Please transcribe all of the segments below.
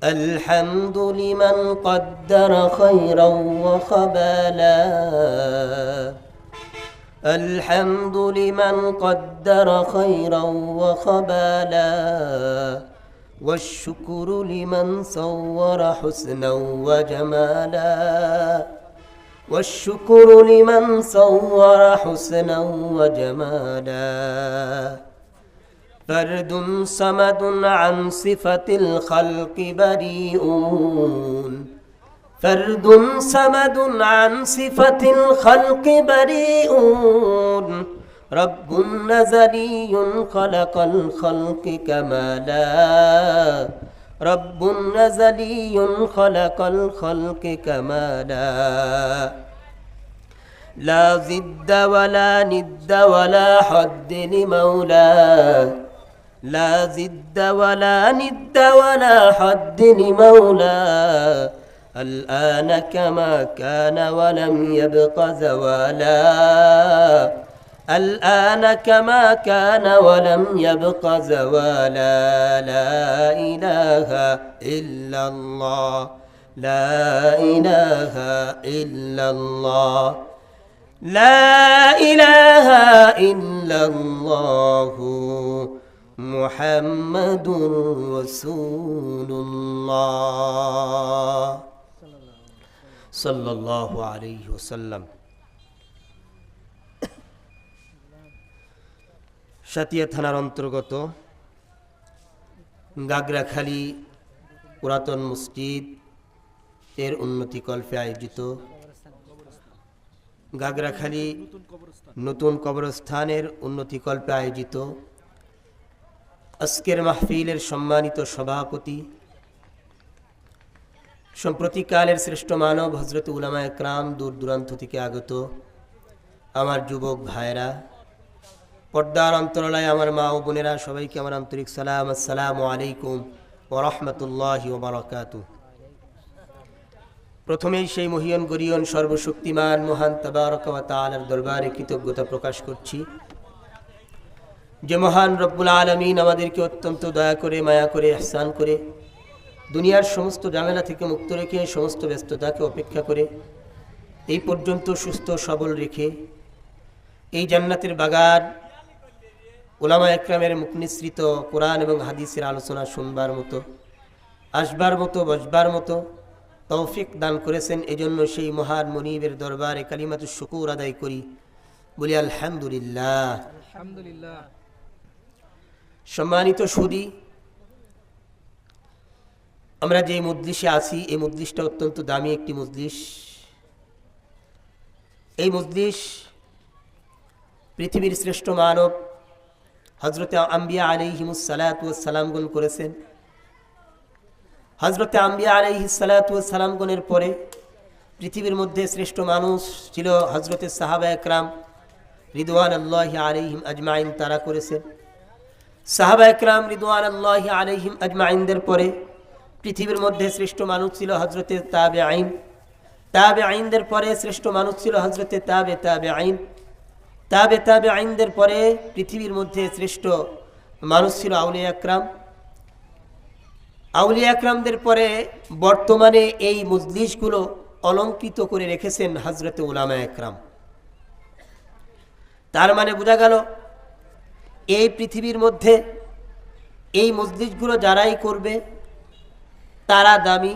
الحمد لمن قدر خيرا وخبالا الحمد لمن قدر خيرا وخبالا والشكر لمن صور حسنا وجمالا والشكر لمن صور حسنا وجمالا فرد صمد عن صفة الخلق بريئون فرد صمد عن صفة الخلق بريئون رب نزلي خلق الخلق كمالا رب نزلي خلق الخلق كمالا لا ضد ولا ند ولا حد لمولاه لا ضد ولا ند ولا حد لمولاه الآن كما كان ولم يبق زوالا الآن كما كان ولم يبق زوالا لا إله إلا الله لا إله إلا الله لا إله إلا الله محمد رسول الله صلى الله عليه وسلم সাতিয়া থানার অন্তর্গত গাগরাখালী পুরাতন মসজিদ এর উন্নতি কল্পে আয়োজিত গাগরাখালী নতুন কবরস্থানের উন্নতি কল্পে আয়োজিত আজকের মাহফিলের সম্মানিত সভাপতি সম্প্রতিকালের শ্রেষ্ঠ মানব হযরত উলামা একরাম দূর দূরান্ত থেকে আগত আমার যুবক ভাইরা পর্দার অন্তরালায় আমার মা ও বোনেরা সবাইকে আমার আন্তরিক সালাম আসসালামু আলাইকুম ওয়া রাহমাতুল্লাহি ওয়া বারাকাতুহু প্রথমেই সেই মহিয়ন গরিয়ন সর্বশক্তিমান মহান তাবারক ওয়া তাআলার দরবারে কৃতজ্ঞতা প্রকাশ করছি যে মহান রব্বুল আলামিন আমাদেরকে অত্যন্ত দয়া করে মায়া করে ইহসান করে দুনিয়ার সমস্ত ঝামেলা থেকে মুক্ত রেখে সমস্ত ব্যস্ততাকে উপেক্ষা করে এই পর্যন্ত সুস্থ সবল রেখে এই জান্নাতের বাগান উলামা একরামের মুখ নিঃসৃত কোরআন এবং হাদিসের আলোচনা শুনবার মতো আসবার মতো বসবার মতো তৌফিক দান করেছেন এজন্য সেই মহান মুনিবের দরবারে কালিমাতুশ শুকুর আদায় করি বলি আলহামদুলিল্লাহ আলহামদুলিল্লাহ সম্মানিত সুধী আমরা যে মজলিসে আছি এই মজলিসটা অত্যন্ত দামি একটি মজলিস এই মজলিস পৃথিবীর শ্রেষ্ঠ মানব হযরতে আম্বিয়া আলাইহিমুস সালাতু ওয়াস সালামগণ করেছেন হযরতে আম্বিয়া আলাইহিস সালাতু ওয়াস সালামগণের পরে পৃথিবীর মধ্যে শ্রেষ্ঠ মানুষ ছিল হযরতে সাহাবা একরাম রিদওয়ানুল্লাহি আলাইহিম আজমাইন তারা করেছেন সাহাবা একরাম রিদওয়ানুল্লাহি আলাইহিম আজমাইনদের পরে পৃথিবীর মধ্যে শ্রেষ্ঠ মানুষ ছিল হযরতে তাবেঈন তাবেঈনদের পরে শ্রেষ্ঠ মানুষ ছিল হযরতে তাবেঈন তাবেঈনদের পরে পৃথিবীর মধ্যে শ্রেষ্ঠ মানুষ ছিল আউলিয়া একরাম আউলিয়া একরামদের পরে বর্তমানে এই মজলিসগুলো অলংকৃত করে রেখেছেন হযরতে উলামা একরাম তার মানে বোঝা গেল এই পৃথিবীর মধ্যে এই মজলিসগুলো যারাই করবে তারা দামি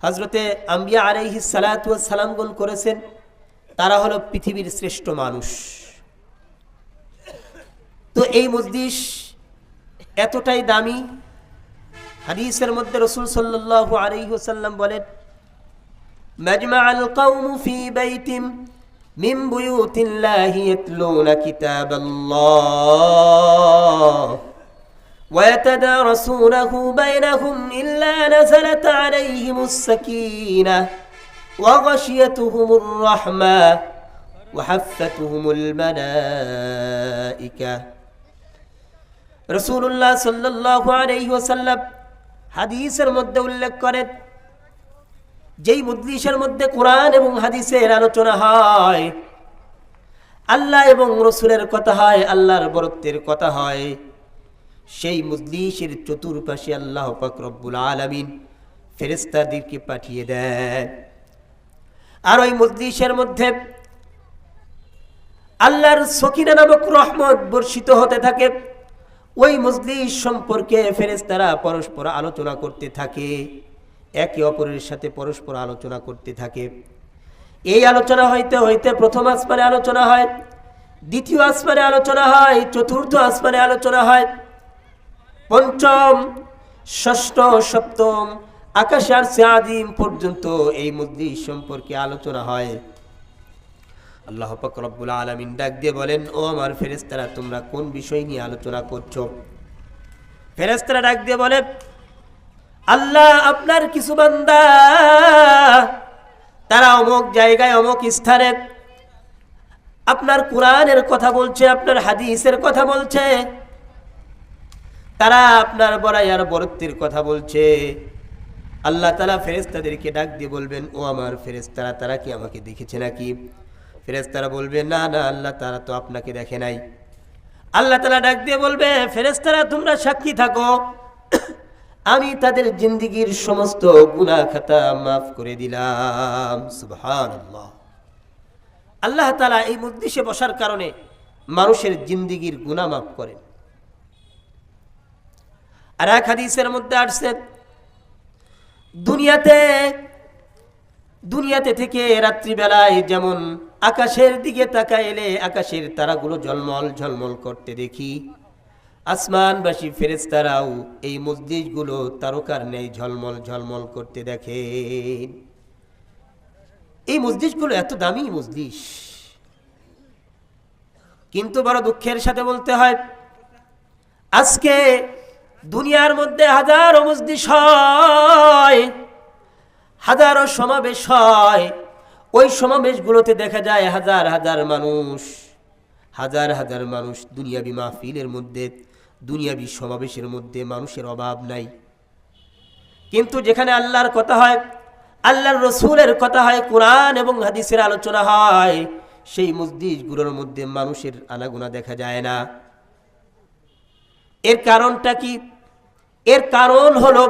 হযরতে আম্বিয়া আলাইহিস সালাতু ওয়াস সালামগণ করেছেন তারা হলো পৃথিবীর শ্রেষ্ঠ মানুষ তো এই মজলিস এতটাই দামি হাদিসের মধ্যে রাসূল সাল্লাল্লাহু আলাইহি ওয়াসাল্লাম বলেন মাজমাআল কওম ফি বাইতিন মিন বুয়ুতিল্লাহি ইয়াতলুনা কিতাবাল্লাহ ويتدارسونه بينهم إلا نزلت عليهم السكينة وغشيتهم الرحمة وحفتهم الملائكة رسول الله صلى الله عليه وسلم হাদিসের মধ্যে উল্লেখ করেন যেই মজলিসের মধ্যে কোরআন এবং হাদিসের আলোচনা হয় আল্লাহ এবং রাসূলের কথা হয় আল্লাহর বরত্বের কথা হয় সেই মজলিসের চতুর্পাশে আল্লাহ পাক রব্বুল আলামিন ফেরেশতাদেরকে পাঠিয়ে দেন। আর ওই মজলিসের মধ্যে আল্লাহর সকিনা নামক রহমত বর্ষিত হতে থাকে। ওই মজলিস সম্পর্কে ফেরেশতারা পরস্পর আলোচনা করতে থাকে, একে অপরের সাথে পরস্পর আলোচনা করতে থাকে। এই আলোচনা হইতে হইতে প্রথম আসমানে আলোচনা হয়, দ্বিতীয় আসমানে আলোচনা হয়, চতুর্থ আসমানে আলোচনা হয়, পঞ্চম, ষষ্ঠ, সপ্তম আকাশে আরশে আযীম পর্যন্ত এই মজলিস সম্পর্কে আলোচনা হয়। আল্লাহ পাক রব্বুল আলামিন ডাক দিয়ে বলেন, ও আমার ফেরেশতারা, তোমরা কোন বিষয় নিয়ে আলোচনা করছো? ফেরেশতারা ডাক দিয়ে বলে, আল্লাহ, আপনার কিছু বান্দা তারা অমুক জায়গায় অমুক স্থানে আপনার কোরআনের কথা বলছে, আপনার হাদিসের কথা বলছে, তারা আপনার বড়াই আর বরত্বের কথা বলছে। আল্লাহ তাআলা ফেরেশতাদেরকে ডাক দিয়ে বলবেন, ও আমার ফেরেশতারা, তারা কি আমাকে দেখেছে নাকি? ফেরেশতারা বলবে, না না আল্লাহ, তারা তো আপনাকে দেখে নাই। আল্লাহ তাআলা ডাক দিয়ে বলবে, ফেরেশতারা, তোমরা সাক্ষী থাকো, আমি তাদের জিন্দেগীর সমস্ত গুনাহ খাতা মাফ করে দিলাম। সুবহানাল্লাহ। আল্লাহ তাআলা এই মজলিসে বসার কারণে মানুষের জিন্দেগীর গুনাহ মাফ করেন। আর এক হাদিসের মধ্যে আসছে, দুনিয়াতে থেকে রাত্রিবেলায় যেমন আকাশের দিকে তাকাইলে আকাশের তারাগুলো ঝলমল ঝলমল করতে দেখি, আসমানবাসী ফেরেশতারাও এই মজলিসগুলো তারকার ন্যায় ঝলমল ঝলমল করতে দেখে। এই মজলিসগুলো এত দামি মজলিস, কিন্তু বড় দুঃখের সাথে বলতে হয়, আজকে দুনিয়ার মধ্যে হাজারো মজলিস হয়, হাজারো সমাবেশ হয়, ওই সমাবেশগুলোতে দেখা যায় হাজার হাজার মানুষ দুনিয়াবি মাহফিলের মধ্যে, দুনিয়াবি সমাবেশের মধ্যে মানুষের অভাব নাই। কিন্তু যেখানে আল্লাহর কথা হয়, আল্লাহর রসুলের কথা হয়, কোরআন এবং হাদিসের আলোচনা হয়, সেই মজলিসগুলোর মধ্যে মানুষের আনাগোনা দেখা যায় না। এর কারণটা কি? এর কারণ হলো,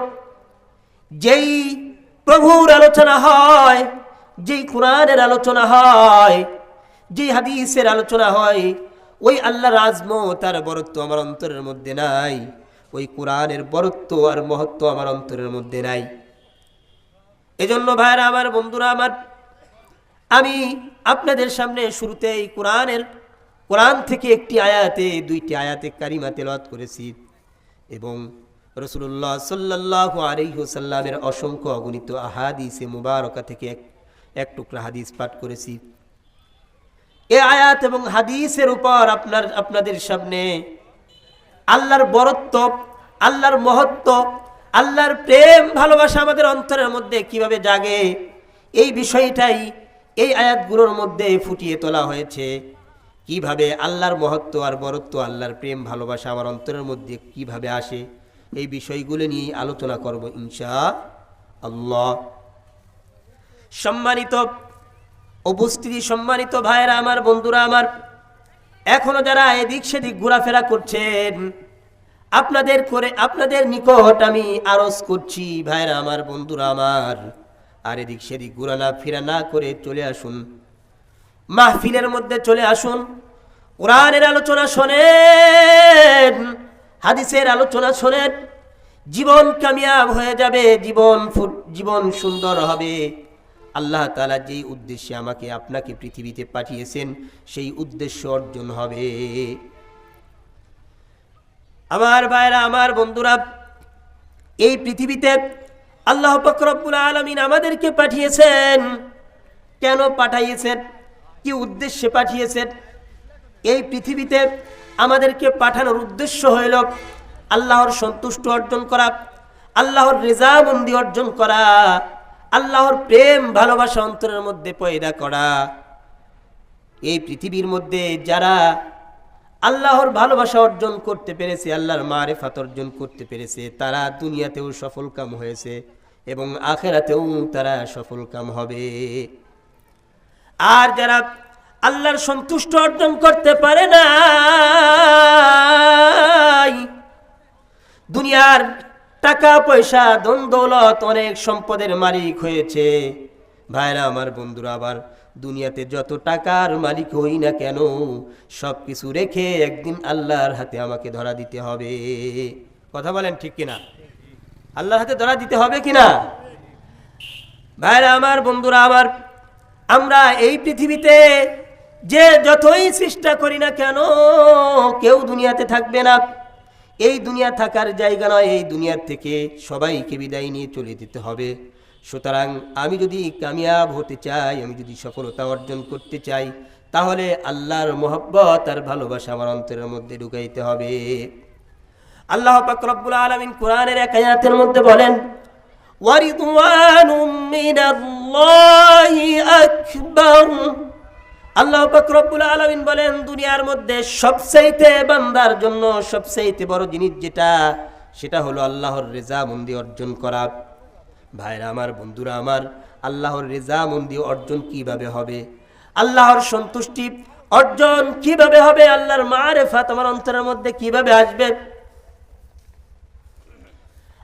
যেই প্রভুর আলোচনা হয়, যেই কোরআনের আলোচনা হয়, যেই হাদিসের আলোচনা হয়, ওই আল্লাহর আজমত আর বরত্ব আমার অন্তরের মধ্যে নাই, ওই কোরআনের বরত্ব আর মহত্ব আমার অন্তরের মধ্যে নাই। এজন্য ভাইরা আমার, বন্ধুরা আমার, আমি আপনাদের সামনে শুরুতেই কোরআন থেকে একটি আয়াতে, দুইটি আয়াতে কারিমা তেলাওয়াত করেছি এবং রাসূলুল্লাহ সাল্লাল্লাহু আলাইহি ওয়াসাল্লামের অসংখ্য অগণিত আহাদিসে মুবারকা থেকে এক টুকরা হাদিস পাঠ করেছি। এই আয়াত এবং হাদিসের উপর আপনাদের সামনে আল্লাহর বরত্ব, আল্লাহর মহত্ব, আল্লাহর প্রেম ভালোবাসা আমাদের অন্তরের মধ্যে কিভাবে জাগে, এই বিষয়টাই এই আয়াতগুলোর মধ্যে ফুটিয়ে তোলা হয়েছে। কিভাবে আল্লাহর মহত্ব আর বরত্ব, আল্লাহর প্রেম ভালোবাসা আমার অন্তরের মধ্যে কিভাবে আসে, এই বিষয়গুলো নিয়ে আলোচনা করব ইনশাআল্লাহ। সম্মানিত উপস্থিতি, সম্মানিত ভাইরা আমার, বন্ধুরা আমার, এখনো যারা এদিক সেদিক ঘোরাফেরা করছেন, আপনাদের নিকট আমি আরজ করছি, ভাইরা আমার, বন্ধুরা আমার, আর এদিক সেদিক ঘোরানা ফিরা না করে চলে আসুন, মাহফিলের মধ্যে চলে আসুন, কোরআনের আলোচনা শোনেন, হাদিসের আলোচনা শোনেন, জীবন কামিয়াব হয়ে যাবে, জীবন সুন্দর হবে। আল্লাহ তাআলা যেই উদ্দেশ্যে আমাকে আপনাকে পৃথিবীতে পাঠিয়েছেন, সেই উদ্দেশ্য অর্জন হবে। আমার ভাইরা, আমার বন্ধুরা, এই পৃথিবীতে আল্লাহ পাক রব্বুল আলামিন আমাদেরকে পাঠিয়েছেন। কেন পাঠিয়েছেন? কি উদ্দেশ্যে পাঠিয়েছেন? এই পৃথিবীতে আমাদেরকে পাঠানোর উদ্দেশ্য হইল আল্লাহর সন্তুষ্ট অর্জন করা, আল্লাহর রেজামন্দি অর্জন করা, আল্লাহর প্রেম ভালোবাসা অন্তরের মধ্যে পয়দা করা। এই পৃথিবীর মধ্যে যারা আল্লাহর ভালোবাসা অর্জন করতে পেরেছে, আল্লাহর মারিফাত অর্জন করতে পেরেছে, তারা দুনিয়াতেও সফলকাম হয়েছে এবং আখিরাতেও তারা সফলকাম হবে। আর যারা আল্লাহর সন্তুষ্ট অর্জন করতে পারে না, দুনিয়ার টাকা পয়সা ধন দৌলত অনেক সম্পদের মালিক হয়েছে। ভাইরা আমার, বন্ধুরা, আবার দুনিয়াতে যত টাকার মালিক হই না কেন সব কিছু রেখে একদিন আল্লাহর হাতে আমাকে ধরা দিতে হবে। কথা বলেন ঠিক কিনা? আল্লাহর হাতে ধরা দিতে হবে কিনা? ভাইরা আমার, বন্ধুরা আমার, আমরা এই পৃথিবীতে যে যতই চেষ্টা করি না কেন কেউ দুনিয়াতে থাকবে না। এই দুনিয়া থাকার জায়গা নয়। এই দুনিয়ার থেকে সবাইকে বিদায় নিয়ে চলে যেতে হবে। সুতরাং আমি যদি কামিয়াব হতে চাই, আমি যদি সফলতা অর্জন করতে চাই, তাহলে আল্লাহর মহব্বত আর ভালোবাসা আমার অন্তরের মধ্যে ঢুকাইতে হবে। আল্লাহ পাক রব্বুল আলামিন কোরআনের এক আয়াতের মধ্যে বলেন, ওয়ারিদওয়ানুম মিনাল্লাহি আকবার। আল্লাহ পাক রব্বুল আলামিন বলেন, দুনিয়ার মধ্যে সবচাইতে বান্দার জন্য সবচাইতে বড় জিনিস যেটা, সেটা হলো আল্লাহর রেজামন্দি অর্জন করা। ভাইরা আমার, বন্ধুরা আমার, আল্লাহর রেজামন্দি অর্জন কিভাবে হবে? আল্লাহর সন্তুষ্টি অর্জন কিভাবে হবে? আল্লাহর মারিফাত আমার অন্তরের মধ্যে কিভাবে আসবে?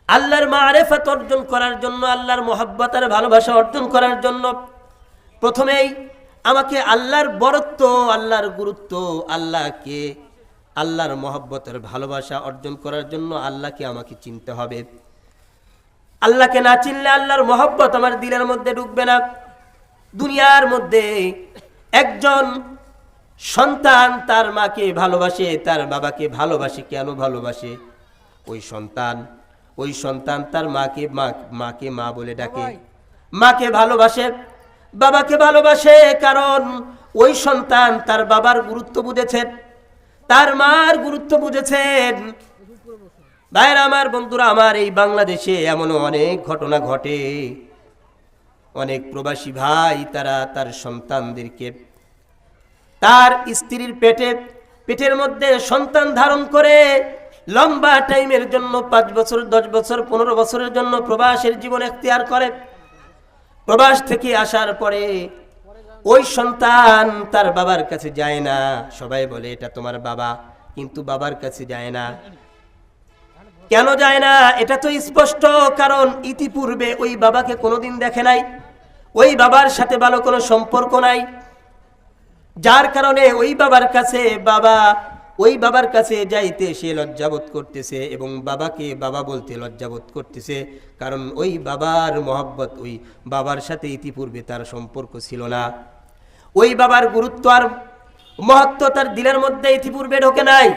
আল্লাহর মারিফাত অর্জন করার জন্য, আল্লাহর মহব্বত আর ভালোবাসা অর্জন করার জন্য প্রথমেই আমাকে আল্লাহর বরত্ব, আল্লাহর গুরুত্ব, আল্লাহকে, আল্লাহর মহব্বতের ভালোবাসা অর্জন করার জন্য আল্লাহকে আমাকে চিনতে হবে। আল্লাহকে না চিনলে আল্লাহর মহব্বত আমার দিলের মধ্যে ঢুকবে না। দুনিয়ার মধ্যে একজন সন্তান তার মাকে ভালোবাসে, তার বাবাকে ভালোবাসে। কেন ভালোবাসে? ওই সন্তান তার মাকে মা বলে ডাকে, মাকে ভালোবাসে, বাবাকে ভালোবাসে, কারণ ওই সন্তান তার বাবার গুরুত্ব বুঝেছেন, তার মার গুরুত্ব বুঝেছেন। ভাইরা আমার, বন্ধুরা আমার, এই বাংলাদেশে এমনও অনেক ঘটনা ঘটে। অনেক প্রবাসী ভাই তারা তার সন্তানদেরকে তার স্ত্রীর পেটের মধ্যে সন্তান ধারণ করে লম্বা টাইমের জন্য 5 বছর, 10 বছর, 15 বছরের জন্য প্রবাসের জীবন এখতিয়ার করে। প্রবাস থেকে আসার পরে ওই সন্তান তার বাবার কাছে যায় না। সবাই বলে এটা তোমার বাবা, কিন্তু বাবার কাছে যায় না। কেন যায় না? এটা তো স্পষ্ট, কারণ ইতিপূর্বে ওই বাবাকে কোনোদিন দেখে নাই, ওই বাবার সাথে ভালো কোনো সম্পর্ক নাই, যার কারণে ওই বাবার কাছে যাইতে সে লজ্জাবোধ করতেছে এবং বাবাকে বাবা বলতে লজ্জাবোধ করতেছে, কারণ ওই বাবার মহব্বত, ওই বাবার সাথে ইতিপূর্বে তার সম্পর্ক ছিল না। ওই বাবার গুরুত্ব আর মহত্ব তার দিলের মধ্যে ইতিপূর্বে ঢোকে নাই,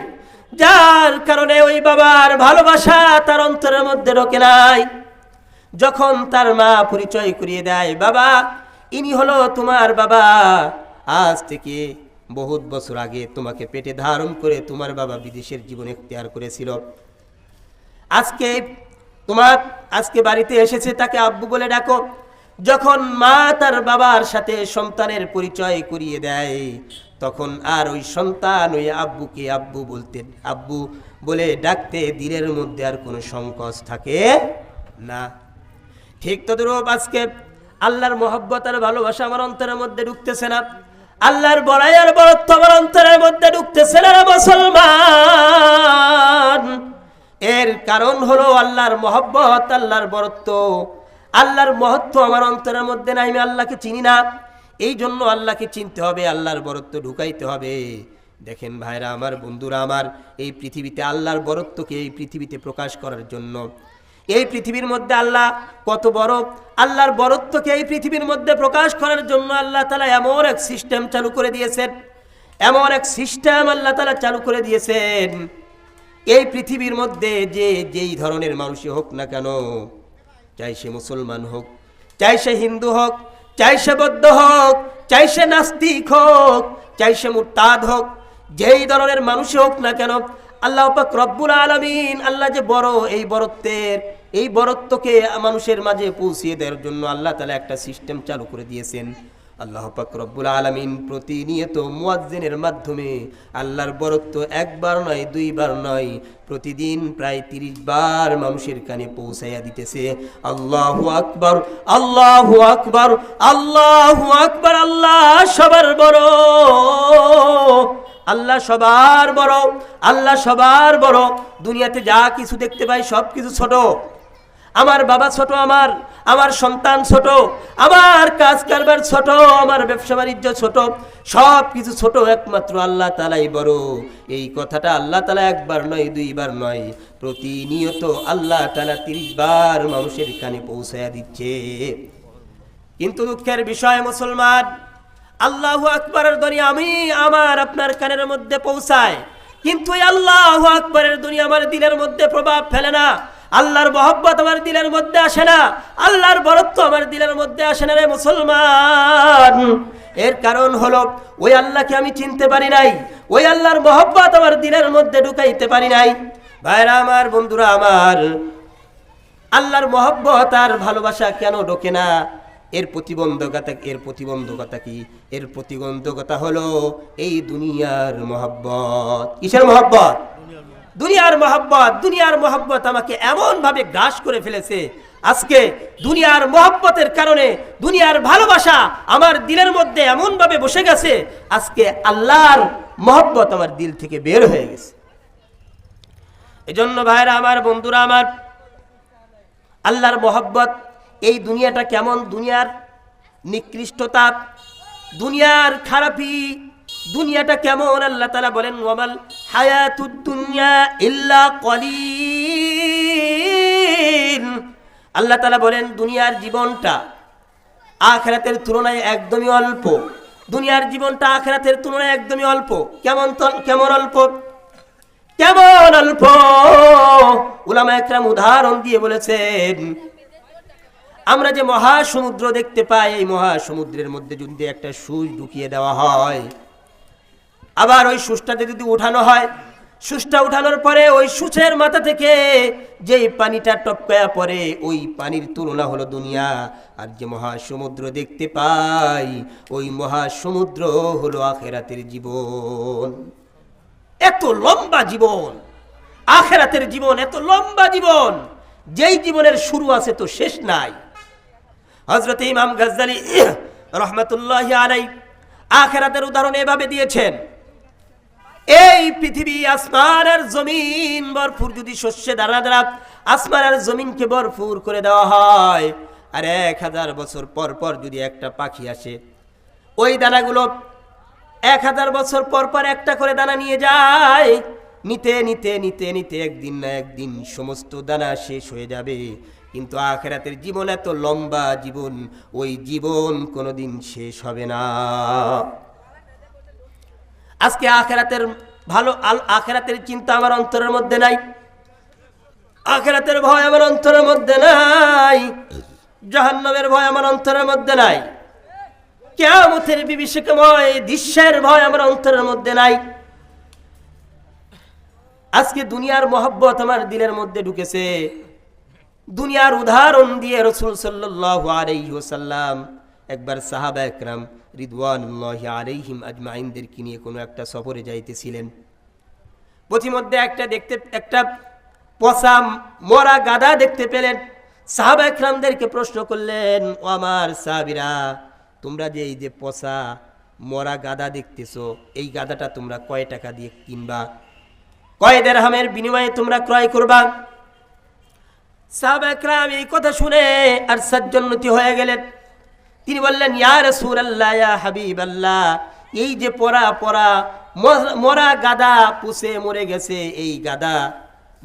যার কারণে ওই বাবার ভালোবাসা তার অন্তরের মধ্যে ঢোকে নাই। যখন তার মা পরিচয় করিয়ে দেয়, বাবা ইনি হলো তোমার বাবা, আজ থেকে বহুত বছর আগে তোমাকে পেটে ধারণ করে তোমার বাবা বিদেশের জীবন এখতিয়ার করেছিল, আজকে বাড়িতে এসেছে, তাকে আব্বু বলে ডাকো। যখন মা তার বাবার সাথে সন্তানের পরিচয় করিয়ে দেয়, তখন আর ওই সন্তান ওই আব্বুকে আব্বু বলে ডাকতে দিলের মধ্যে আর কোনো সংকোচ থাকে না। ঠিক তদ্রূপ আজকে আল্লাহর মহব্বত আর ভালোবাসা আমার অন্তরের মধ্যে ঢুকতেছে না, আল্লাহর বড়াই আর বরত্ব আমার অন্তরের মধ্যে ঢুকতেছে না মুসলমান। এর কারণ হলো আল্লাহর মহব্বত, আল্লাহর বরত্ব, আল্লাহর মহত্ব আমার অন্তরের মধ্যে নাই। আমি আল্লাহকে চিনি না, এই জন্য আল্লাহকে চিনতে হবে, আল্লাহর বরত্ব ঢুকাইতে হবে। দেখেন ভাইরা আমার, বন্ধুরা আমার, এই পৃথিবীতে আল্লাহর বরত্বকে এই পৃথিবীতে প্রকাশ করার জন্য, এই পৃথিবীর মধ্যে আল্লাহ কত বড়, আল্লাহর বরত্বকে এই পৃথিবীর মধ্যে প্রকাশ করার জন্য আল্লাহ তাআলা এমন এক সিস্টেম চালু করে দিয়েছেন, এমন এক সিস্টেম আল্লাহ তাআলা চালু করে দিয়েছেন। এই পৃথিবীর মধ্যে যেই ধরনের মানুষই হোক না কেন, চাই সে মুসলমান হোক, চাই সে হিন্দু হোক, চাই সে বৌদ্ধ হোক, চাই সে নাস্তিক হোক, চাই সে মুরতাদ হোক, যেই ধরনের মানুষই হোক না কেন, আল্লাহ পাক রব্বুল আলামিন, আল্লাহ যে বড়, এই বরত্বকে মানুষের মাঝে পৌঁছিয়ে দেওয়ার জন্য আল্লাহ তাআলা একটা সিস্টেম চালু করে দিয়েছেন। আল্লাহ পাক রব্বুল আলামিন প্রতিনিয়ত মুয়াজ্জিনের মাধ্যমে আল্লাহর বরত্ব একবার নয়, 2 বার নয়, প্রতিদিন প্রায় 30 বার মানুষের কানে পৌঁছাইয়া দিতেছে। আল্লাহু আকবার, আল্লাহু আকবার, আল্লাহু আকবার, আল্লাহ সবার বড়, আল্লাহ সবার বড়, আল্লাহ সবার বড়। দুনিয়াতে যা কিছু দেখতে পাই সব কিছু ছোট। আমার বাবা ছোট, আমার সন্তান ছোট, আমার কাজ কারবার ছোট, আমার ব্যবসা বাণিজ্য ছোট, সব কিছু ছোট, একমাত্র আল্লাহ তাআলাই বড়। এই কথাটা আল্লাহ তাআলা একবার নয়, দুইবার নয়, প্রতিনিয়ত আল্লাহ তাআলা 30 বার মানুষের কানে পৌঁছায়া দিচ্ছে। কিন্তু দুঃখের বিষয় মুসলমান, আল্লাহু আকবারের ধ্বনি আমি আমার আপনার কানের মধ্যে পৌঁছায়, কিন্তু এই আল্লাহু আকবারের ধ্বনি আমার দিলের মধ্যে প্রভাব ফেলে না। আল্লাহর মহব্বত আমার দিলের মধ্যে আসে না, আল্লাহর বরত্ব আমার দিলের মধ্যে আসে না রে মুসলমান। এর কারণ হলো ওই আল্লাহকে আমি চিনতে পারি নাই, ওই আল্লাহর মহব্বত আমার দিলের মধ্যে ঢুকাইতে পারি নাই। ভাইরা আমার, বন্ধুরা আমার, আল্লাহর মহব্বত আর ভালোবাসা কেন ঢোকে না? এর প্রতিবন্ধকতা কি? এর প্রতিবন্ধকতা হলো এই দুনিয়ার মহব্বত। কিসের মহব্বত? দুনিয়ার মহব্বত। দুনিয়ার মহব্বত আমাকে এমন ভাবে গ্রাস করে ফেলেছে, আজকে দুনিয়ার মহব্বতের কারণে দুনিয়ার ভালোবাসা আমার দিলের মধ্যে এমন ভাবে বসে গেছে, আজকে আল্লাহর মহব্বত আমার দিল থেকে বের হয়ে গেছে। এজন্য ভাইরা আমার, বন্ধুরা আমার, আল্লাহর মহব্বত, এই দুনিয়াটা কেমন, দুনিয়ার নিকৃষ্টতা, দুনিয়ার খারাপি, দুনিয়াটা কেমন আল্লাহ তাআলা বলেন, ওয়ামাল হায়াতুদ দুনিয়া ইল্লা কলিল। আল্লাহ তাআলা বলেন দুনিয়ার জীবনটা আখিরাতের তুলনায় একদমই অল্প। দুনিয়ার জীবনটা আখিরাতের তুলনায় একদমই অল্প। কেমন অল্প? উলামা একরাম উদাহরণ দিয়ে বলেছেন, আমরা যে মহাসমুদ্র দেখতে পাই, এই মহাসমুদ্রের মধ্যে যদি একটা সূচ ঢুকিয়ে দেওয়া হয়, আবার ওই সূচটাতে যদি উঠানো হয়, সূচটা উঠানোর পরে ওই সূচের মাথা থেকে যেই পানিটা টপকায়া পড়ে, ওই পানির তুলনা হলো দুনিয়া। আর যে মহাসমুদ্র দেখতে পাই, ওই মহাসমুদ্র হলো আখিরাতের জীবন। এত লম্বা জীবন আখিরাতের জীবন, এত লম্বা জীবন, যেই জীবনের শুরু আছে তো শেষ নাই। হযরত ইমাম গাজ্জালী রাহমাতুল্লাহি আলাইহি আখিরাতের উদাহরণ এভাবে দিয়েছেন, এই পৃথিবী আসমান আর জমিন ভরপুর যদি শস্যে দানা আসমান আর জমিনকে ভরপুর করে দেওয়া হয়, আর 1000 বছর পর পর যদি একটা পাখি আসে, ওই দানাগুলো 1000 বছর পর পর একটা করে দানা নিয়ে যায়, নিতে নিতে নিতে নিতে একদিন না একদিন সমস্ত দানা শেষ হয়ে যাবে। কিন্তু আখিরাতের জীবন এত লম্বা জীবন, ওই জীবন কোনোদিন শেষ হবে না। আজকে আখিরাতের চিন্তা আমার অন্তরের মধ্যে নাই, আখিরাতের ভয় আমার অন্তরের মধ্যে নাই, জাহান্নামের ভয় আমার অন্তরের মধ্যে নাই, কিয়ামতের বিভীষিকাময় দৃশ্যের ভয় আমার অন্তরের মধ্যে নাই। আজকে দুনিয়ার মহব্বত আমার দিলের মধ্যে ঢুকেছে। দুনিয়ার উদাহরণ দিয়ে রাসূল সাল্লাল্লাহু আলাইহি ওয়াসাল্লাম একবার সাহাবা একরাম রিদওয়ানুল্লাহি আলাইহিম আজমাইনদেরকে নিয়ে কোনো একটা সফরে যাইতেছিলেন। পথিমধ্যে একটা পচা মরা গাধা দেখতে পেলেন। সাহাবা একরামদেরকে প্রশ্ন করলেন, ও আমার সাহাবীরা, তোমরা যে এই যে পচা মরা গাধা দেখতেছো, এই গাধাটা তোমরা কয় টাকা দিয়ে কিনবা? কয় দিরহামের বিনিময়ে তোমরা ক্রয় করবা? সাহাবা একরাম এই কথা শুনে আর সাজ্জন্নতি হয়ে গেলেন। তিনি বললেন, ইয়া রাসূলুল্লাহ, ইয়া হাবিবাল্লাহ, এই যে মরা গাধা পুষে মরে গেছে, এই গাধা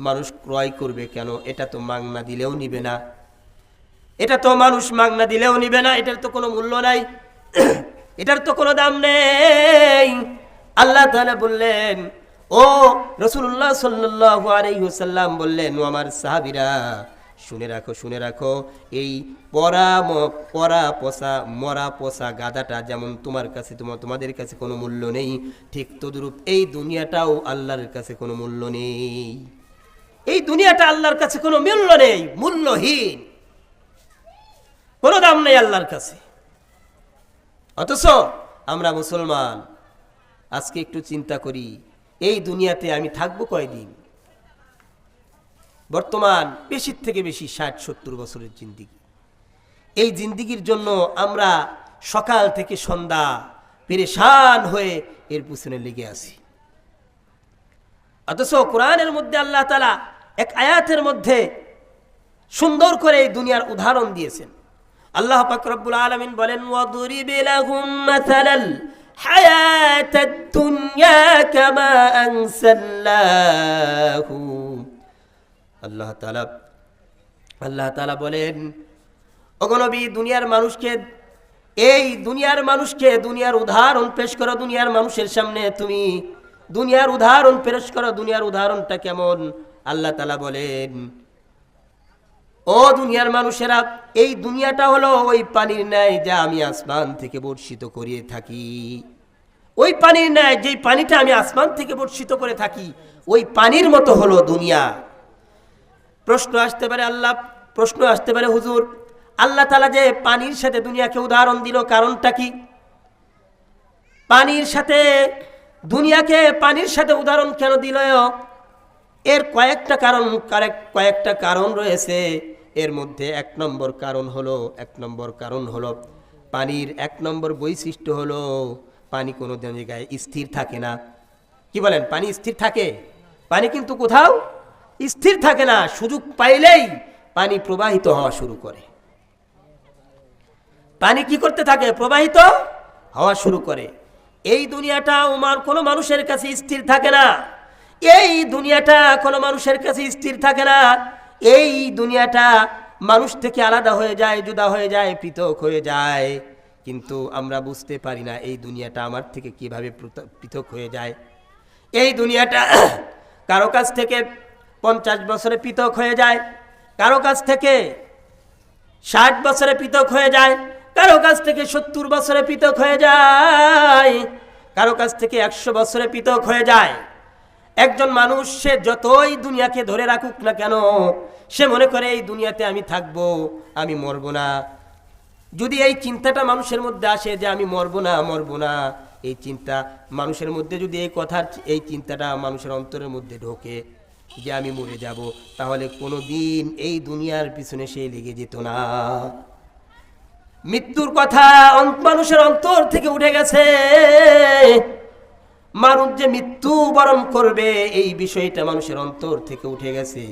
মানুষ ক্রয় করবে কেন? এটা তো মাগনা দিলেও নিবে না, এটা তো মানুষ মাগনা দিলেও নিবে না, এটার তো কোনো মূল্য নাই, এটার তো কোনো দাম নেই। আল্লাহ তাআলা বললেন, ও রাসূলুল্লাহ সাল্লাল্লাহু আলাইহি ওয়াসাল্লাম বললেন, ও আমার সাহাবীরা, শুনে রাখো, এই মরা পচা গাধাটা যেমন তোমাদের কাছে কোনো মূল্য নেই, ঠিক তদ্রূপ এই দুনিয়াটাও আল্লাহর কাছে কোনো মূল্য নেই। এই দুনিয়াটা আল্লাহর কাছে কোনো মূল্য নেই, মূল্যহীন, কোনো দাম নেই আল্লাহর কাছে। অথচ আমরা মুসলমান, আজকে একটু চিন্তা করি, এই দুনিয়াতে আমি থাকবো কয়দিন? বর্তমান বেশির থেকে বেশি 60-70 বছরের জিন্দিগি। এই জিন্দিগির জন্য আমরা সকাল থেকে সন্ধ্যা পেরেশান হয়ে এর পিছনে লেগে আছি। অথচ কোরআনের মধ্যে আল্লাহ তাআলা এক আয়াতের মধ্যে সুন্দর করে এই দুনিয়ার উদাহরণ দিয়েছেন। আল্লাহ পাক রব্বুল আলামিন বলেন, ওয়াদরিব লাহুম মাসালাল হায়াতাদ দুনিয়া কামা আনসাল্লাহু। আল্লাহ তাআলা বলেন, ওগো নবী, দুনিয়ার মানুষকে দুনিয়ার উদাহরণ পেশ করো। দুনিয়ার মানুষের সামনে তুমি দুনিয়ার উদাহরণ পেশ করো। দুনিয়ার উদাহরণটা কেমন? আল্লাহ তাআলা বলেন, ও দুনিয়ার মানুষেরা, এই দুনিয়াটা হলো ওই পানির ন্যায় যা আমি আসমান থেকে বর্ষিত করিয়ে থাকি। ওই পানির ন্যায়, যেই পানিটা আমি আসমান থেকে বর্ষিত করে থাকি, ওই পানির মতো হলো দুনিয়া। প্রশ্ন আসতে পারে হুজুর, আল্লাহ তাআলা যে পানির সাথে দুনিয়াকে উদাহরণ দিল, কারণটা কি? দুনিয়াকে পানির সাথে উদাহরণ কেন দিল? এর কয়েকটা কারণ রয়েছে। এর মধ্যে এক নম্বর কারণ হলো পানির এক নম্বর বৈশিষ্ট্য হলো পানি কোনো জায়গায় স্থির থাকে না। কি বলেন? পানি স্থির থাকে? পানি কিন্তু কোথাও স্থির থাকে না। সুযোগ পাইলেই পানি প্রবাহিত হওয়া শুরু করে। পানি কি করতে থাকে? প্রবাহিত হওয়া শুরু করে। এই দুনিয়াটা কোনো মানুষের কাছে স্থির থাকে না। এই দুনিয়াটা কোনো মানুষের কাছে স্থির থাকে না। এই দুনিয়াটা মানুষ থেকে আলাদা হয়ে যায়, জুদা হয়ে যায়, পৃথক হয়ে যায়। কিন্তু আমরা বুঝতে পারি না এই দুনিয়াটা আমার থেকে কিভাবে পৃথক হয়ে যায়। এই দুনিয়াটা কারো কাছ থেকে 50 বছরে পৃথক হয়ে যায়, কারো কাছ থেকে 60 বছরে পৃথক হয়ে যায়, কারো কাছ থেকে 70 বছরে পৃথক হয়ে যায়, কারো কাছ থেকে 100 বছরে পৃথক হয়ে যায়। একজন মানুষ, সে যতই দুনিয়াকে ধরে রাখুক না কেন, সে মনে করে এই দুনিয়াতে আমি থাকবো, আমি মরবো না। যদি এই চিন্তাটা মানুষের মধ্যে আসে যে আমি মরবো না, এই চিন্তা মানুষের মধ্যে, যদি এই চিন্তাটা মানুষের অন্তরের মধ্যে ঢোকে যে আমি মরে যাব, তাহলে কোনোদিন এই দুনিয়ার পিছনে সে লেগে যেত না। মৃত্যুর কথা মানুষের অন্তর থেকে উঠে গেছে। মানুষ যে মৃত্যু বরণ করবে, এই বিষয়টা মানুষের অন্তর থেকে উঠে গেছে।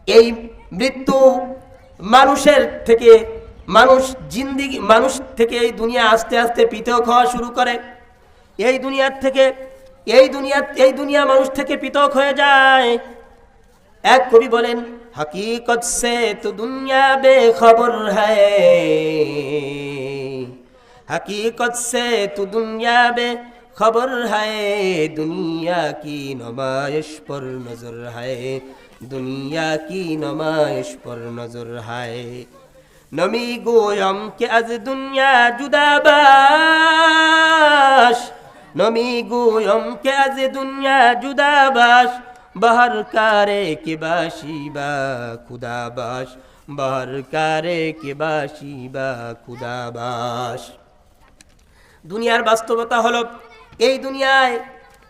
এই মৃত্যু মানুষ থেকে এই দুনিয়া আস্তে আস্তে পৃথক হওয়া শুরু করে। এই দুনিয়া মানুষ থেকে পৃথক হয়ে যায়। এক কবি বলেন, हकीकत से तो दुनिया बेखबर है, हकीकत से तो दुनिया बेखबर है, दुनिया की नुमाइश पर नजर है, दुनिया की नुमाइश पर नजर है। नमी गोयम के अज दुनिया जुदा बाश, नमी गोयम के अज दुनिया जुदा बाश, बहर कारे के बाशिबा खुदाबाश, बहर कारे के बाशिबा खुदाबाश। দুনিয়ার বাস্তবতা হলো, এই দুনিয়ায়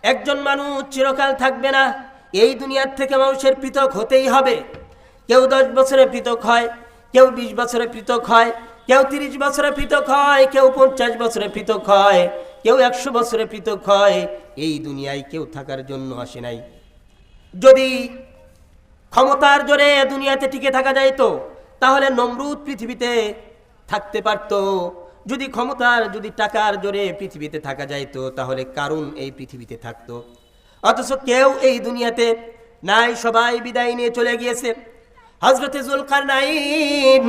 একজন মানুষ চিরকাল থাকবে না। এই দুনিয়ার থেকে মানুষের পৃথক হতেই হবে। কেউ 10 বছরে পৃথক হয়, কেউ 20 বছরে পৃথক হয়, কেউ 30 বছরে পৃথক হয়, কেউ 50 বছরে পৃথক হয়, কেউ 100 বছরে পৃথক হয়। এই দুনিয়ায় কেউ থাকার জন্য আসে নাই। যদি ক্ষমতার জোরে দুনিয়াতে টিকে থাকা যাইত, তাহলে নমরুদ পৃথিবীতে থাকতে পারত। যদি টাকার জোরে পৃথিবীতে থাকা যাইত, তাহলে কারুন এই পৃথিবীতে থাকতো। অথচ কেউ এই দুনিয়াতে নাই, সবাই বিদায় নিয়ে চলে গিয়েছে। হযরতে যুলকারনাইন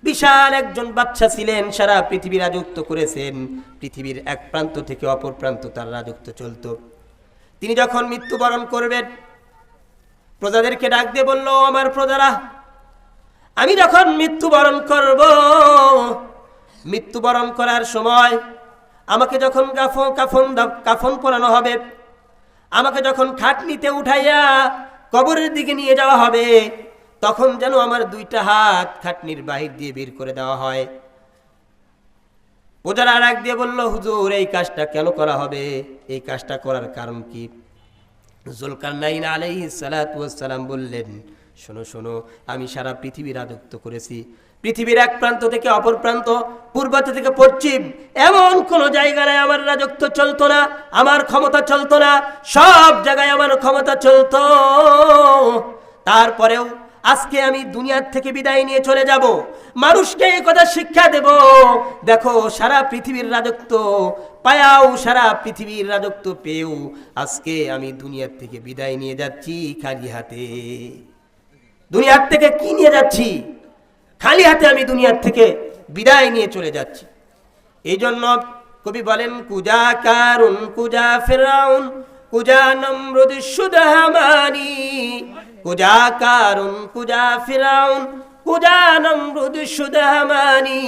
বিশাল একজন বাদশা ছিলেন, সারা পৃথিবী রাজত্ব করেছেন। পৃথিবীর এক প্রান্ত থেকে অপর প্রান্ত তার রাজত্ব চলত। তিনি যখন মৃত্যুবরণ করবেন, প্রজাদেরকে ডাক দিয়ে বলল, আমার প্রজারা, আমি যখন মৃত্যুবরণ করব, মৃত্যুবরণ করার সময় আমাকে যখন কাফন পরানো হবে, আমাকে যখন খাটনিতে উঠাইয়া কবরের দিকে নিয়ে যাওয়া হবে, তখন যেন আমার 2টা হাত খাটনির বাহির দিয়ে বের করে দেওয়া হয়। প্রজারা ডাক দিয়ে বলল, হুজুর, এই কাজটা কেন করা হবে? এই কাজটা করার কারণ কি? যুলকারনাইন আলাইহিস সালাতু ওয়াস সালাম বললেন, শোনো শোনো, আমি সারা পৃথিবী রাজত্ব করেছি। পৃথিবীর এক প্রান্ত থেকে অপর প্রান্ত, পূর্ব থেকে পশ্চিম, এমন কোন জায়গায় আমার রাজত্ব চলতো না, আমার ক্ষমতা চলতো না। সব জায়গায় আমার ক্ষমতা চলতো। তারপরেও আজকে আমি দুনিয়ার থেকে বিদায় নিয়ে চলে যাব, মানুষকে এই কথা শিক্ষা দেব। দেখো, সারা পৃথিবীর রাজত্ব পায়াও, সারা পৃথিবীর রাজত্ব পেয়েও আজকে আমি দুনিয়ার থেকে বিদায় নিয়ে যাচ্ছি খালি হাতে। দুনিয়ার থেকে কি নিয়ে যাচ্ছি? খালি হাতে আমি দুনিয়ার থেকে বিদায় নিয়ে চলে যাচ্ছি। এই জন্য কবি বলেন, কুজা কারুন কুজা ফিরাউন কুজা নমরুদ শুধু হামানি। কুজা কারুন কুজা ফিরাউন কুজা নমরুদ শুধু হামানি।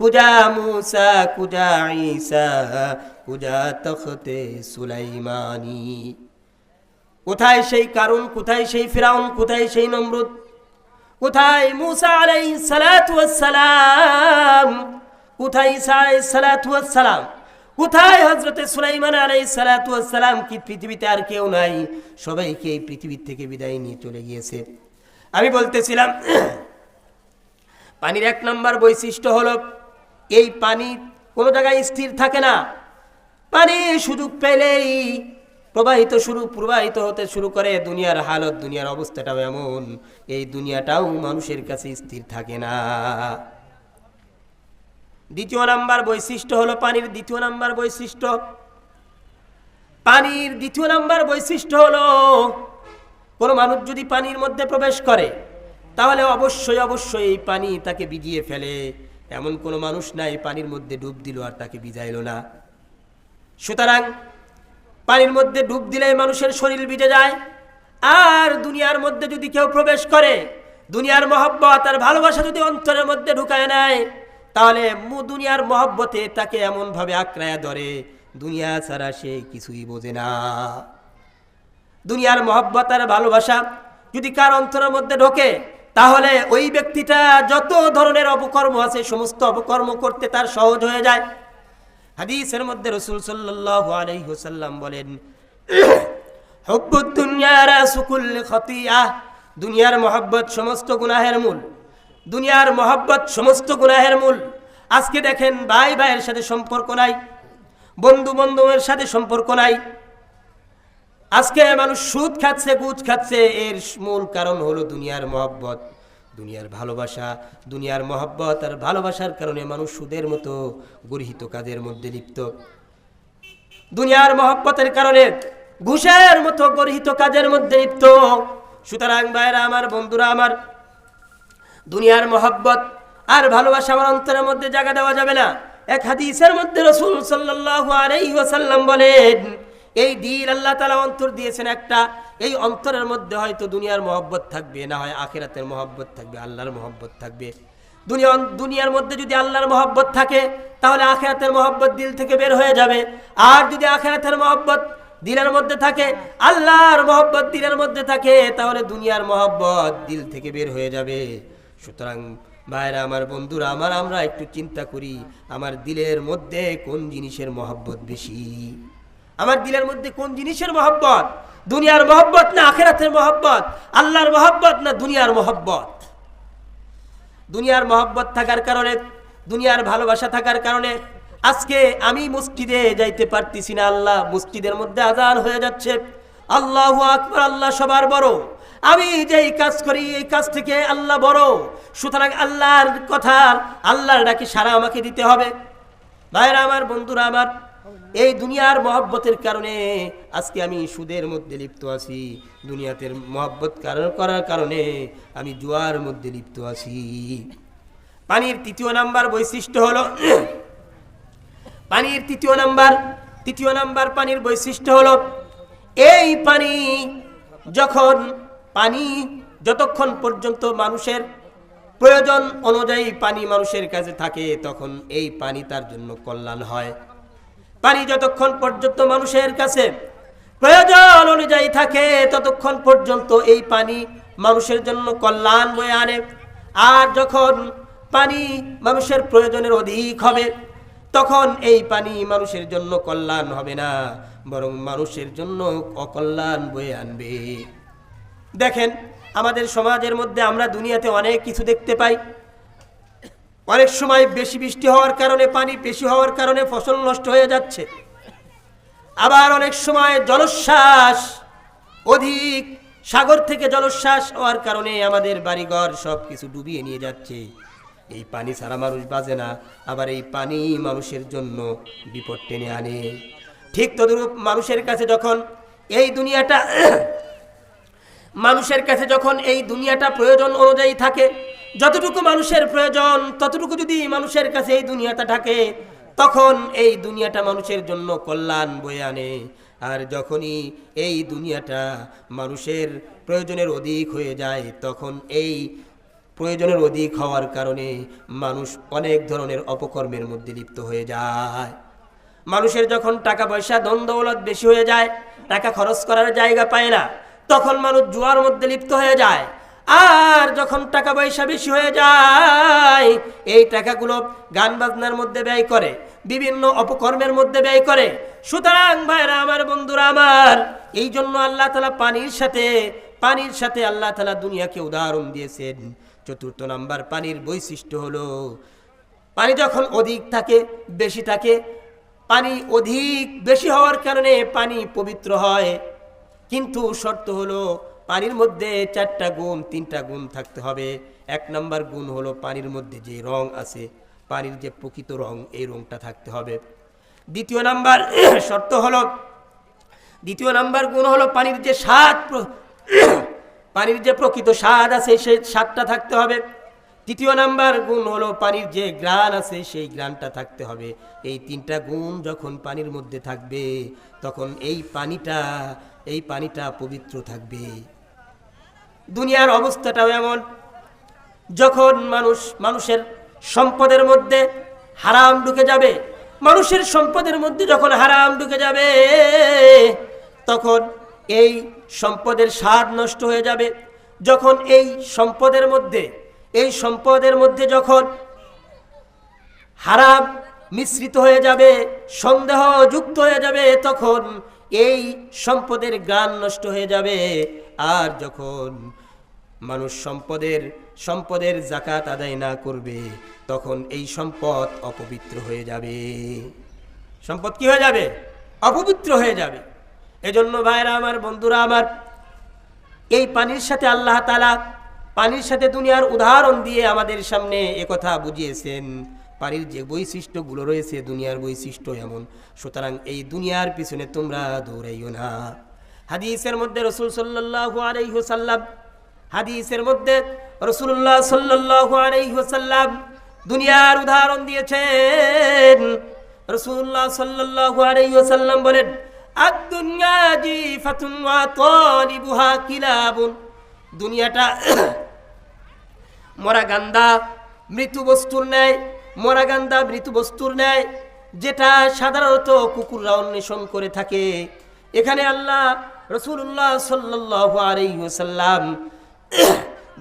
কুজা মুসা কুজা ঈসা কুজা তখতে সুলাইমানি। কোথায় সেই কারুন, কোথায় সেই ফিরাউন, কোথায় সেই নমরুদ, কোথায় মুসা আলাইহিস সালাতু ওয়াস সালাম, কোথায় ঈসা আলাইহিস সালাতু ওয়াস সালাম, কোথায় হযরতে সুলাইমান আলাইহিস সালাতু ওয়াস সালাম? কি পৃথিবীতে আর কেউ নাই? সবাইকে এই পৃথিবী থেকে বিদায় নিয়ে চলে গিয়েছে। আমি বলতেছিলাম, পানির এক নম্বর বৈশিষ্ট্য হলো এই পানি কোনো জায়গায় স্থির থাকে না। পানি সুযোগ পেলেই প্রবাহিত হতে শুরু করে। দুনিয়ার হালত, দুনিয়ার অবস্থাটাও এমন, এই দুনিয়াটাও মানুষের কাছে স্থির থাকে না। দ্বিতীয় নাম্বার বৈশিষ্ট্য হলো পানির দ্বিতীয় নাম্বার বৈশিষ্ট্য, পানির দ্বিতীয় নাম্বার বৈশিষ্ট্য হলো কোনো মানুষ যদি পানির মধ্যে প্রবেশ করে তাহলে অবশ্যই অবশ্যই এই পানি তাকে ভিজিয়ে ফেলে। এমন কোনো মানুষ নাই পানির মধ্যে ডুব দিল আর তাকে ভিজাইল না। সুতরাং পানির মধ্যে ডুব দিলে মানুষের শরীর ভিজে যায়। আর দুনিয়ার মধ্যে যদি কেউ প্রবেশ করে, দুনিয়ার মহব্বত আর ভালোবাসা যদি অন্তরের মধ্যে ঢুকায় নেয়, তাহলে দুনিয়ার মহব্বতে তাকে এমনভাবে আঁকড়ায়া ধরে, দুনিয়া ছাড়া সে কিছুই বোঝে না। দুনিয়ার মহব্বত আর ভালোবাসা যদি কার অন্তরের মধ্যে ঢোকে, তাহলে ওই ব্যক্তিটা যত ধরনের অপকর্ম আছে সমস্ত অপকর্ম করতে তার সহজ হয়ে যায়। হাদিসের মধ্যে রাসূল সাল্লাল্লাহু আলাইহি ওয়াসাল্লাম বলেন, হুব্বুদ দুনিয়া রাসু কুল্লি খাতিআহ। দুনিয়ার মহব্বত সমস্ত গুনাহের মূল। দুনিয়ার মহব্বত সমস্ত গুনাহের মূল। আজকে দেখেন, ভাই ভাইয়ের সাথে সম্পর্ক নাই, বন্ধু বন্ধুদের সাথে সম্পর্ক নাই। আজকে মানুষ সুদ খাচ্ছে, ঘুষ খাচ্ছে, এর মূল কারণ হলো দুনিয়ার মহব্বত, দুনিয়ার ভালোবাসা। দুনিয়ার মহব্বত আর ভালোবাসার কারণে মানুষ সুদের মতো গর্হিত কাজের মধ্যে লিপ্ত। দুনিয়ার মহব্বতের কারণে ঘুষের মতো গর্হিত কাজের মধ্যে লিপ্ত। সুতরাং ভাইরা আমার, বন্ধুরা আমার, দুনিয়ার মহব্বত আর ভালোবাসা আমার অন্তরের মধ্যে জায়গা দেওয়া যাবে না। এক হাদিসের মধ্যে রাসূল সাল্লাল্লাহু আলাইহি ওয়াসাল্লাম বলেন, এই দিল আল্লাহ তাআলা অন্তর দিয়েছেন একটা, এই অন্তরের মধ্যে হয়তো দুনিয়ার মহব্বত থাকবে, না হয় আখিরাতের মহব্বত থাকবে, আল্লাহর মহব্বত থাকবে। দুনিয়ার মধ্যে যদি আল্লাহর মহব্বত থাকে তাহলে আখিরাতের মহব্বত দিল থেকে বের হয়ে যাবে। আর যদি আখিরাতের মহব্বত দিলের মধ্যে থাকে, আল্লাহর মহব্বত দিলের মধ্যে থাকে, তাহলে দুনিয়ার মহব্বত দিল থেকে বের হয়ে যাবে। সুতরাং ভাইরা আমার, বন্ধুরা আমার, আমরা একটু চিন্তা করি, আমার দিলের মধ্যে কোন জিনিসের মহব্বত বেশি? আমার দিলের মধ্যে কোন জিনিসের মহব্বত? দুনিয়ার মহব্বত না আখিরাতের মহব্বত? আল্লাহর মহব্বত না দুনিয়ার মহব্বত? দুনিয়ার মহব্বত থাকার কারণে, দুনিয়ার ভালোবাসা থাকার কারণে আজকে আমি মসজিদে যাইতে পারতেছি না। আল্লাহ, মসজিদের মধ্যে আযান হয়ে যাচ্ছে, আল্লাহু আকবার, আল্লাহ সবার বড়। আমি যেই কাজ করি এই কাজ থেকে আল্লাহ বড়। সুতরাং আল্লাহর কথা, আল্লাহর ডাকে সাড়া আমাকে দিতে হবে। ভাইরা আমার, বন্ধুরা আমার, এই দুনিয়ার মহব্বতের কারণে আজকে আমি সুদের মধ্যে লিপ্ত আছি। দুনিয়াতে মহব্বত করার কারণে আমি জুয়ার মধ্যে লিপ্ত আছি। পানির তৃতীয় নাম্বার বৈশিষ্ট্য হলো, পানির তৃতীয় নাম্বার পানির বৈশিষ্ট্য হলো, এই পানি যতক্ষণ পর্যন্ত মানুষের প্রয়োজন অনুযায়ী পানি মানুষের কাছে থাকে, তখন এই পানি তার জন্য কল্যাণ হয়। পানি যতক্ষণ পর্যন্ত মানুষের কাছে প্রয়োজন অনুযায়ী থাকে, ততক্ষণ পর্যন্ত এই পানি মানুষের জন্য কল্যাণ বয়ে আনে। আর যখন পানি মানুষের প্রয়োজনের অধিক হবে, তখন এই পানি মানুষের জন্য কল্যাণ হবে না, বরং মানুষের জন্য অকল্যাণ বয়ে আনবে। দেখেন, আমাদের সমাজের মধ্যে আমরা দুনিয়াতে অনেক কিছু দেখতে পাই। অনেক সময় বেশি বৃষ্টি হওয়ার কারণে, পানি বেশি হওয়ার কারণে ফসল নষ্ট হয়ে যাচ্ছে। আবার অনেক সময় জলোচ্ছ্বাস অধিক, সাগর থেকে জলোচ্ছ্বাস হওয়ার কারণে আমাদের বাড়িঘর সব কিছু ডুবিয়ে নিয়ে যাচ্ছে। এই পানি ছাড়া মানুষ বাঁচে না, আবার এই পানি মানুষের জন্য বিপদ টেনে আনে। ঠিক তদ্রূপ মানুষের কাছে যখন এই দুনিয়াটা প্রয়োজন অনুযায়ী থাকে, যতটুকু মানুষের প্রয়োজন ততটুকু যদি মানুষের কাছে এই দুনিয়াটা থাকে, তখন এই দুনিয়াটা মানুষের জন্য কল্যাণ বয়ে আনে। আর যখনই এই দুনিয়াটা মানুষের প্রয়োজনের অধিক হয়ে যায়, তখন এই প্রয়োজনের অধিক হওয়ার কারণে মানুষ অনেক ধরনের অপকর্মের মধ্যে লিপ্ত হয়ে যায়। মানুষের যখন টাকা পয়সা ধন দৌলত বেশি হয়ে যায়, টাকা খরচ করার জায়গা পায় না, তখন মানুষ জুয়ার মধ্যে লিপ্ত হয়ে যায়। আর যখন টাকা পয়সা বেশি হয়ে যায়, এই টাকাগুলো গান বাজনার মধ্যে ব্যয় করে, বিভিন্ন অপকর্মের মধ্যে ব্যয় করে। সুতরাং ভাইরা আমার, বন্ধুরা আমার, এই জন্য আল্লাহ তাআলা পানির সাথে আল্লাহ তাআলা দুনিয়াকে উদাহরণ দিয়েছেন। চতুর্থ নাম্বার পানির বৈশিষ্ট্য হলো, পানি যখন অধিক থাকে, বেশি থাকে, পানি অধিক বেশি হওয়ার কারণে পানি পবিত্র হয়। কিন্তু শর্ত হলো পানির মধ্যে 4টা গুণ, 3টা গুণ থাকতে হবে। 1 নাম্বার গুণ হলো পানির মধ্যে যে রং আছে, পানির যে প্রকৃত রং, এই রংটা থাকতে হবে। দ্বিতীয় নাম্বার গুণ হলো পানির যে স্বাদ, পানির যে প্রকৃত স্বাদ আছে সেই স্বাদটা থাকতে হবে। তৃতীয় নাম্বার গুণ হলো পানির যে ঘ্রাণ আছে সেই ঘ্রাণটা থাকতে হবে। এই 3টা গুণ যখন পানির মধ্যে থাকবে, তখন এই পানিটা পবিত্র থাকবে। দুনিয়ার অবস্থাটাও এমন, যখন মানুষের সম্পদের মধ্যে হারাম ঢুকে যাবে, মানুষের সম্পদের মধ্যে যখন হারাম ঢুকে যাবে, তখন এই সম্পদের স্বাদ নষ্ট হয়ে যাবে। যখন এই সম্পদের মধ্যে যখন হারাম মিশ্রিত হয়ে যাবে, সন্দেহ যুক্ত হয়ে যাবে, তখন এই সম্পদের জ্ঞান নষ্ট হয়ে যাবে। আর যখন মানুষ সম্পদের যাকাত আদায় না করবে, তখন এই সম্পদ অপবিত্র হয়ে যাবে। সম্পদ কি হয়ে যাবে? অপবিত্র হয়ে যাবে। এজন্য ভাইরা আমার, বন্ধুরা আমার, এই পানির সাথে আল্লাহ তাআলা পানির সাথে দুনিয়ার উদাহরণ দিয়ে আমাদের সামনে একথা বুঝিয়েছেন। পানির যে বৈশিষ্ট্যগুলো রয়েছে, দুনিয়ার বৈশিষ্ট্য এমন, সুতরাং এই দুনিয়ার পিছনে তোমরা দৌড়াইও না। হাদিসের মধ্যে রাসূলুল্লাহ সাল্লাল্লাহু আলাইহি ওয়াসাল্লাম দুনিয়ার উদাহরণ দিয়েছেন। রাসূলুল্লাহ সাল্লাল্লাহু আলাইহি ওয়াসাল্লাম বলেন, আদ-দুনিয়া জিফাতুন ওয়া তালিবুহা কিলাবুন। দুনিয়াটা মরা গান্দা মৃত বস্তুর ন্যায়, যেটা সাধারণত কুকুররা অন্বেষণ করে থাকে। এখানে আল্লাহ রাসূলুল্লাহ সাল্লাল্লাহু আলাইহি ওয়াসাল্লাম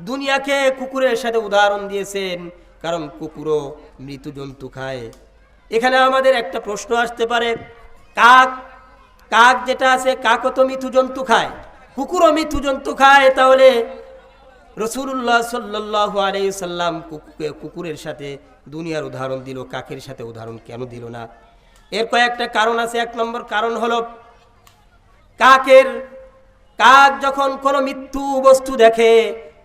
দুনিয়াকে কুকুরের সাথে উদাহরণ দিয়েছেন, কারণ কুকুরও মৃত জন্তু খায়। এখানে আমাদের একটা প্রশ্ন আসতে পারে, কাক যেটা আছে, কাকও তো মৃত জন্তু খায়, কুকুরও মৃত জন্তু খায়, তাহলে রাসূলুল্লাহ সাল্লাল্লাহু আলাইহি ওয়াসাল্লাম কুকুরের সাথে দুনিয়ার উদাহরণ দিল, কাকের সাথে উদাহরণ কেন দিল না? এর কয়েকটা কারণ আছে। 1 নম্বর কারণ হলো, কাক যখন কোনো মৃত্যু বস্তু দেখে,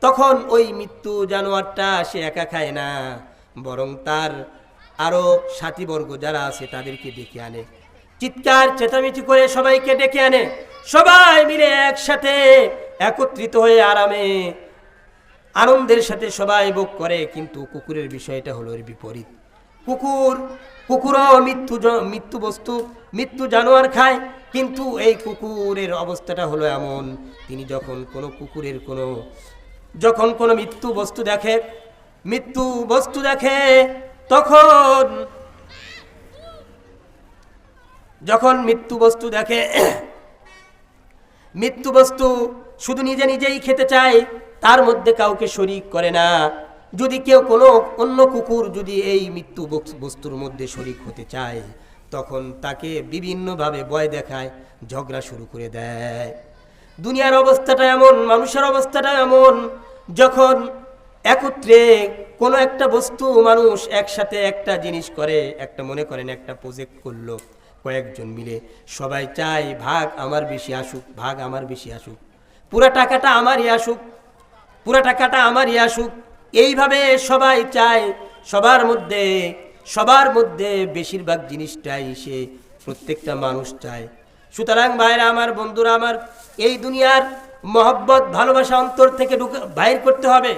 তখন ওই মৃত্যু জানোয়ারটা সে একা খায় না, বরং তার আরো সাথীবর্গ যারা আছে তাদেরকে ডেকে আনে, চিৎকার চেঁচামেচি করে সবাইকে ডেকে আনে, সবাই মিলে একসাথে একত্রিত হয়ে আনন্দের সাথে সবাই ভোগ করে। কিন্তু কুকুরের বিষয়টা হলো এর বিপরীত। কুকুরও মৃত্যু জানোয়ার খায়, কিন্তু এই কুকুরের অবস্থাটা হলো এমন, তিনি যখন কোনো মৃত্যু বস্তু দেখে, তখন মৃত্যু বস্তু শুধু নিজেই খেতে চায়, তার মধ্যে কাউকে শরীক করে না। যদি কেউ কোনো অন্য কুকুর যদি এই মৃত্যু বস্তুর মধ্যে শরীক হতে চায়, তখন তাকে বিভিন্নভাবে ভয় দেখায়, ঝগড়া শুরু করে দেয়। দুনিয়ার অবস্থাটা এমন, মানুষের অবস্থাটা এমন, যখন একত্রে কোনো একটা বস্তু মানুষ একসাথে একটা জিনিস করে, একটা মনে করেন একটা প্রজেক্ট করলো কয়েকজন মিলে, সবাই চায় ভাগ আমার বেশি আসুক, ভাগ আমার বেশি আসুক, পুরা টাকাটা আমারই আসুক, পুরা টাকাটা আমারই আসুক, এইভাবে সবাই চায়। সবার মধ্যে বেশিরভাগ জিনিসটাই সে প্রত্যেকটা মানুষ চায়। সুতরাং ভাইরা আমার, বন্ধুরা আমার, এই দুনিয়ার মহব্বত ভালোবাসা অন্তর থেকে বাইর করতে হবে।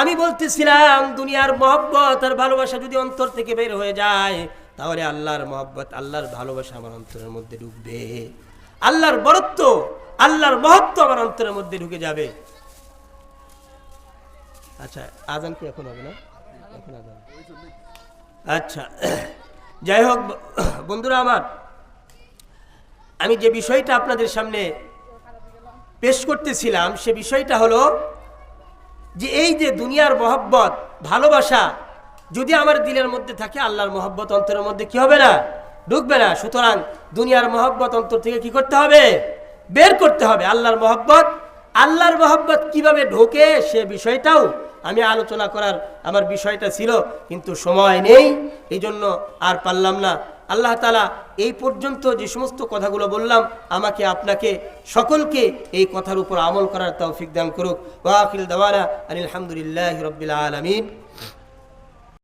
আমি বলতেছিলাম দুনিয়ার মহব্বত আর ভালোবাসা যদি অন্তর থেকে বের হয়ে যায়, তাহলে আল্লাহর মহব্বত, আল্লাহর ভালোবাসা আমার অন্তরের মধ্যে ঢুকবে, আল্লাহর বরত্ব, আল্লাহর মহত্ব আমার অন্তরের মধ্যে ঢুকে যাবে। আচ্ছা, আজান কি এখন হবে না? এখন আজান। আচ্ছা, যাই হোক বন্ধুরা আমার, আমি যে বিষয়টা আপনাদের সামনে পেশ করতেছিলাম, সে বিষয়টা হলো যে এই যে দুনিয়ার মহব্বত ভালোবাসা যদি আমার দিলের মধ্যে থাকে, আল্লাহর মহব্বত অন্তরের মধ্যে কি হবে না? ঢুকবে না। সুতরাং দুনিয়ার মহব্বত অন্তর থেকে কি করতে হবে? বের করতে হবে। আল্লাহর মহব্বত কিভাবে ঢোকে সে বিষয়টাও আমি আলোচনা করার আমার বিষয়টা ছিল, কিন্তু সময় নেই, এই জন্য আর পারলাম না। আল্লাহ তাআলা এই পর্যন্ত যে সমস্ত কথাগুলো বললাম, আমাকে আপনাকে সকলকে এই কথার উপর আমল করার তৌফিক দান করুক। ওয়া আখিরু দাওয়ানা আলহামদুলিল্লাহি রাব্বিল আলামিন।